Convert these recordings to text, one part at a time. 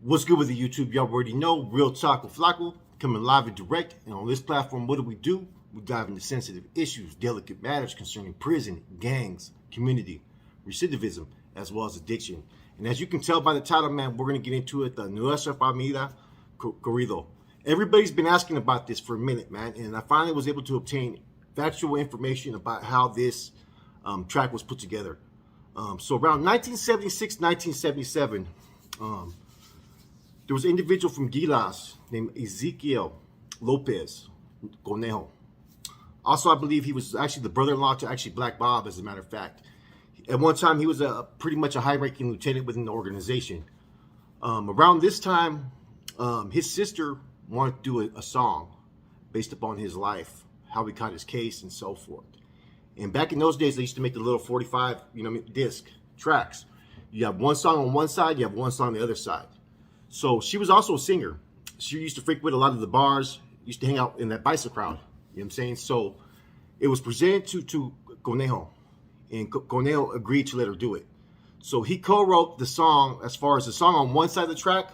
What's good with the YouTube? Y'all already know. Real Talk with Flacco, coming live and direct. And on this platform, what do? We dive into sensitive issues, delicate matters concerning prison, gangs, community, recidivism, as well as addiction. And as you can tell by the title, man, we're going to get into it, the Nuestra, Familia, Corrido. Everybody's been asking about this for a minute, man. And I finally was able to obtain factual information about how this track was put together. So around 1976, 1977, there was an individual from Gilas named Ezekiel Lopez Conejo. Also, I believe he was actually the brother-in-law to actually Black Bob, as a matter of fact. At one time, he was pretty much a high-ranking lieutenant within the organization. Around this time, his sister wanted to do a song based upon his life, how he caught his case, and so forth. And back in those days, they used to make the little 45, disc tracks. You have one song on one side, you have one song on the other side. So she was also a singer. She used to frequent a lot of the bars, used to hang out in that bicycle crowd. You know what I'm saying? So it was presented to Conejo, and Conejo agreed to let her do it. So he co-wrote the song, as far as the song on one side of the track,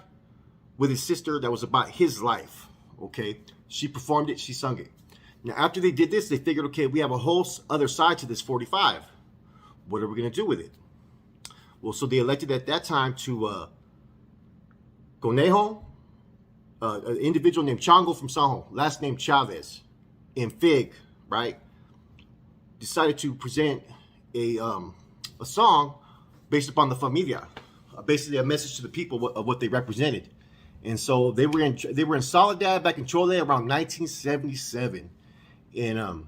with his sister that was about his life. Okay, she performed it, she sung it. Now after they did this, they figured, okay, we have a whole other side to this 45. What are we gonna do with it? Well, so they elected at that time to Conejo, an individual named Chango from Sanjo, last name Chavez, and Fig, right, decided to present a song based upon the Familia, basically a message to the people of what they represented. And so they were in Soledad back in Chole around 1977. And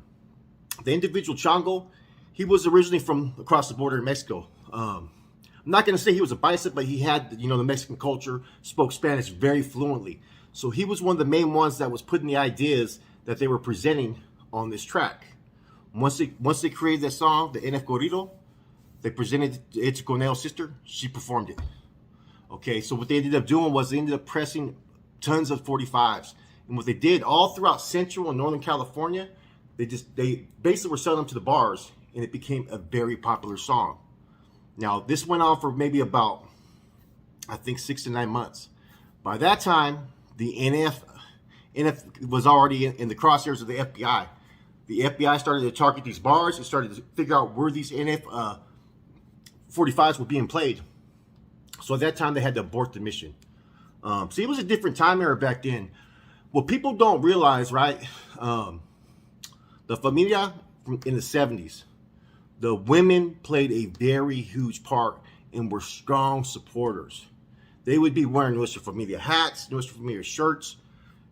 the individual Chango, he was originally from across the border in Mexico. I'm not going to say he was a bicep, but he had, the Mexican culture, spoke Spanish very fluently. So he was one of the main ones that was putting the ideas that they were presenting on this track. Once they created that song, the NF Corrido, they presented it to Conejo's sister. She performed it. Okay, so what they ended up doing was they ended up pressing tons of 45s. And what they did all throughout Central and Northern California, they basically were selling them to the bars, and it became a very popular song. Now, this went on for maybe about, I think, 6 to 9 months. By that time, the NF was already in the crosshairs of the FBI. The FBI started to target these bars and started to figure out where these NF 45s were being played. So at that time, they had to abort the mission. See, it was a different time era back then. What people don't realize, right? The Familia in the 70s, the women played a very huge part and were strong supporters. They would be wearing Nuestra Familia hats, Nuestra Familia shirts.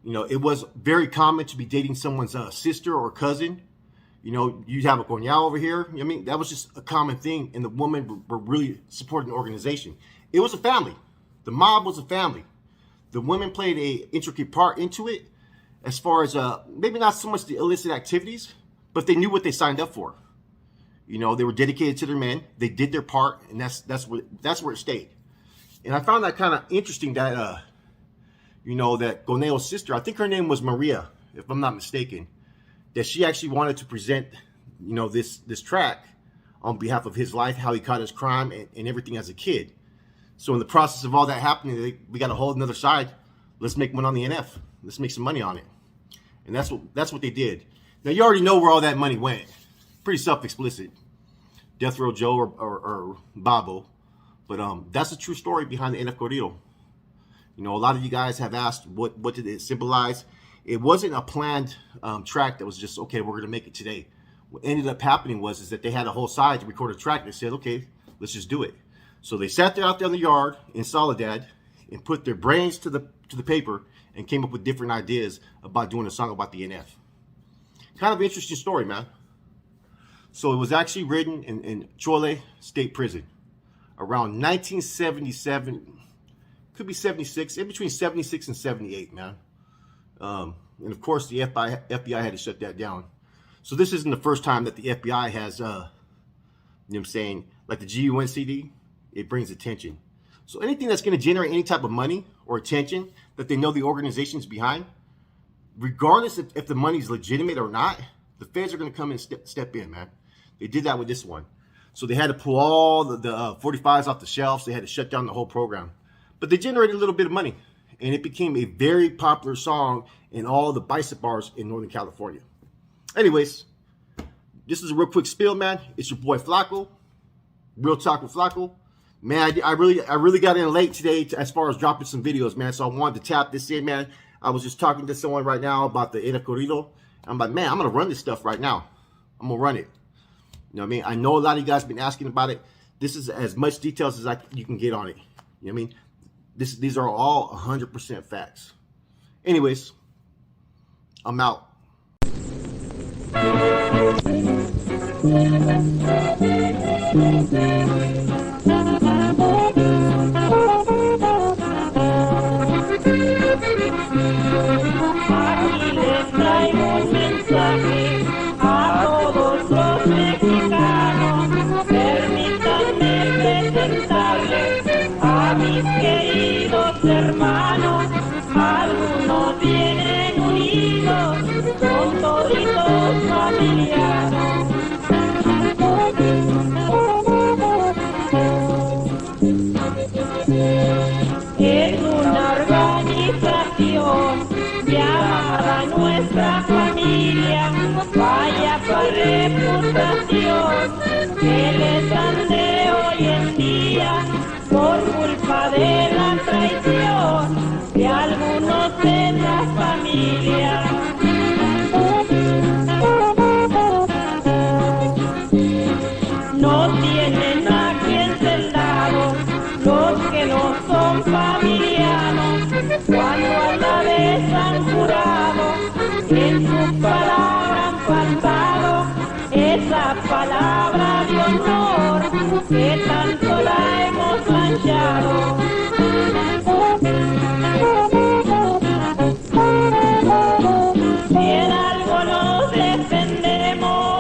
It was very common to be dating someone's sister or cousin. You'd have a coñado over here. That was just a common thing, and the women were really supporting the organization. It was a family. The mob was a family. The women played an intricate part into it, as far as maybe not so much the illicit activities, but they knew what they signed up for. They were dedicated to their men. They did their part, and that's where it stayed. And I found that kind of interesting that that Conejo's sister, I think her name was Maria, if I'm not mistaken, that she actually wanted to present this track on behalf of his life, how he caught his crime and everything as a kid. So in the process of all that happening, we got a whole another side. Let's make one on the NF. Let's make some money on it. And that's what they did. Now you already know where all that money went. Pretty self-explicit. Death Row Joe or Babo. But that's the true story behind the NF Corrido. A lot of you guys have asked what did it symbolize. It wasn't a planned track that was just, okay, we're going to make it today. What ended up happening was that they had a whole side to record a track. They said, okay, let's just do it. So they sat there out there in the yard in Soledad and put their brains to the paper and came up with different ideas about doing a song about the NF. Kind of interesting story, man. So it was actually written in Chole State Prison around 1977, could be 76, in between 76 and 78, man. And of course, the FBI had to shut that down. So this isn't the first time that the FBI has, like the GUN CD, it brings attention. So anything that's going to generate any type of money or attention that they know the organization's behind, regardless if the money's legitimate or not, the feds are going to come and step in, man. They did that with this one. So they had to pull all the 45s off the shelves. They had to shut down the whole program. But they generated a little bit of money, and it became a very popular song in all the bicep bars in Northern California. Anyways, this is a real quick spiel, man. It's your boy Flacco, Real Talk with Flacco. Man, I really got in late today as far as dropping some videos, man. So I wanted to tap this in, man. I was just talking to someone right now about the Corrido. I'm like, man, I'm gonna run this stuff right now. I'm gonna run it. You know what I mean? I know a lot of you guys have been asking about it. This is as much details as you can get on it. You know what I mean? These are all 100% facts. Anyways, I'm out. Aquí les traigo un mensaje a todos los mexicanos. Permítanme presentarles a mis queridos hermanos. Algunos vienen unidos, son toditos familianos. Es una organización llamada Nuestra Familia. Vaya para reputación que les dan de hoy en día por culpa de la traición de algunos en la familia. No tienen a quien celdados los que no son familianos, cuando a la vez han jurado, en su palabra han faltado, esa palabra de honor que tanto la hemos manchado. Si en algo nos defendemos,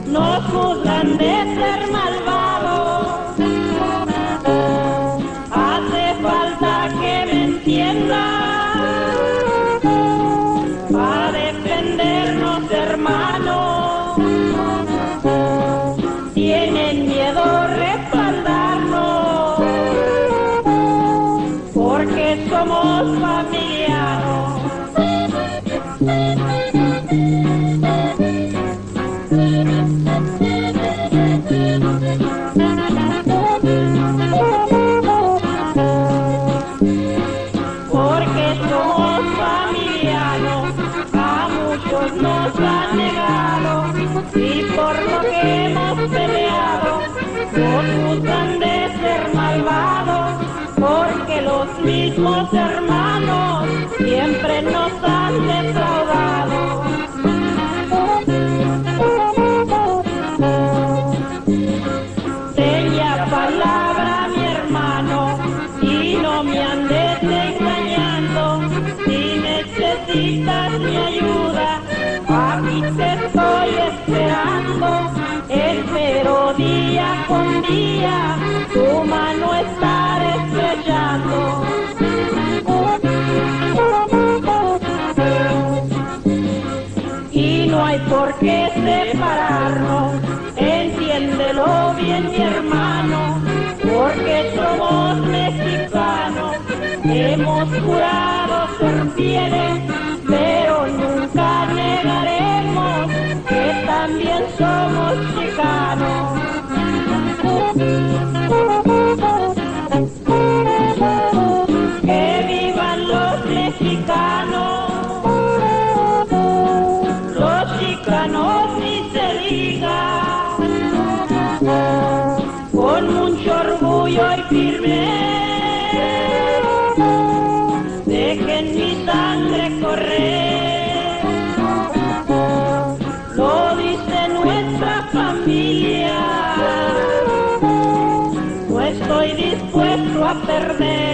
nos juzgan de ser malvados. Hace falta que me entiendan para defendernos, hermanos. Tienen miedo a respaldarnos porque somos familianos. Porque somos familianos, a muchos nos han negado, y por lo que hemos peleado, nos juzgan de ser malvados, porque los mismos hermanos siempre nos han defraudado. Bella palabra, mi hermano, y no me andes engañando. Si necesitas mi ayuda, aquí te estoy esperando. Espero día con día tu mano estar estrechando. Y no hay por qué separarnos, entiéndelo bien, mi hermano, porque somos mexicanos. Hemos jurado ser fieles, pero nunca negaremos que también somos chicanos. Que vivan los mexicanos, los chicanos ni se diga, con mucho orgullo y firme, dejen mi sangre correr, lo dice nuestra familia, no estoy dispuesto a perder.